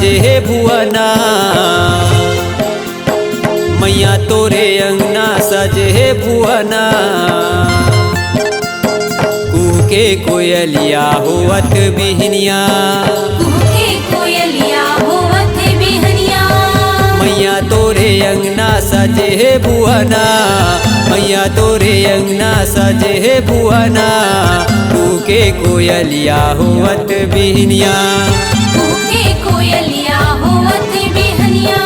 सजे भुवना, मैया तोरे अंगना सजे भुवना। कूके कोयलिया होवत बिहनिया, कूके कोयलिया होवत बिहनिया। मैया तोरे अंगना सजे भुवना, मैया तोरे अंगना सजे भुवना। कूके कोयलिया होवत बिहनिया, कूके कोयलिया होवत बिहनिया।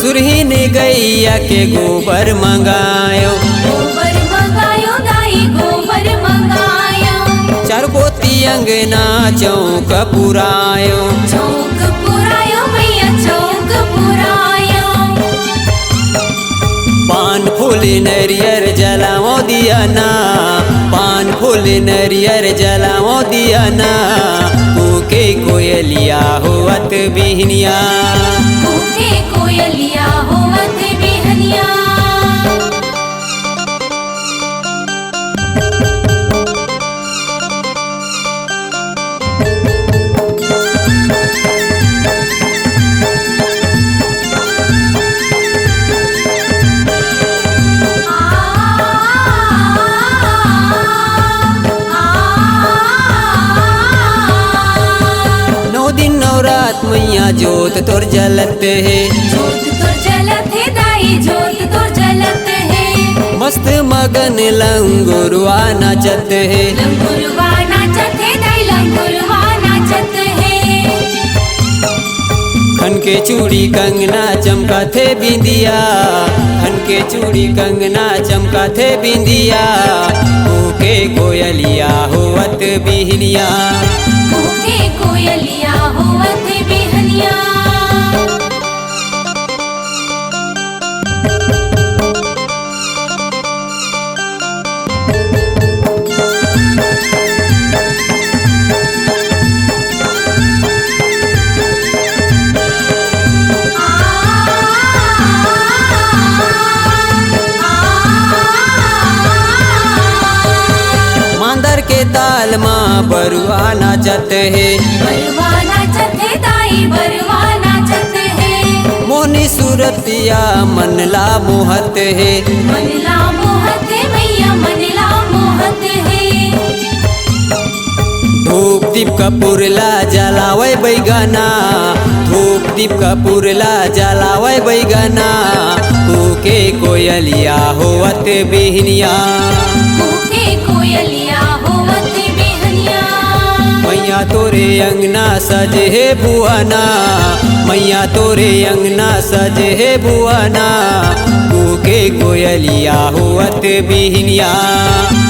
सुरही ने गैया के गोबर मंगायो, गोबर मंगायो दाई गोबर मंगायो। चार पोती अंगना चौक पुरायो, चौक पुरायो मैया चौक पुरायो। पान फूल नरियर जलाओ दियाना, पान फूल नरियर जलाओ दियाना। कूके कोयलिया होवत बिहनिया, कूके कोयलिया होवत बिहनिया। नौ दिन नौ रात मैया जोत तोर जलत है, जोत तोर जलत है दाई जोत तोर जलत है। मस्त मगन लंगुरवा नाचत है, लंगुरवा नाचत है दाई लंगुरवा नाचत है। खन के चूड़ी कंगना चमका थे बिंदिया, खन के चूड़ी कंगना चमका थे बिंदिया। कूके कोयलिया होवत बिहनिया, कूके कोयलिया होवत बिहनिया। मांदर के ताल माँ बरुआ नाचत है, बरुआ नाचत है दाई बरुआ नाचत है। मोनी सूरतिया मनला मोहत है, मनला मोहत है मैया मनला मोहत है। धूप दीप कपूरला जलावे बैगना, धूप दीप कपूरला जलावे बैगना। कूके कोयलिया होवत बिहनिया, कूके कोयलिया होवत बिहनिया। मैया तोरे अंगना सजे भुवना, मैया तोरे अंगना सजे भुवना। कूके कोयलिया होवत बिहनिया,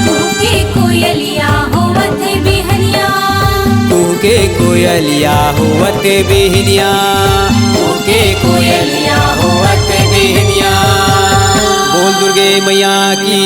कूके कोयलिया होवत बिहनिया। कूके कोयलिया होवत बिहनिया, कूके कोयलिया होवत बिहनिया। बोल दुर्गे मैया की।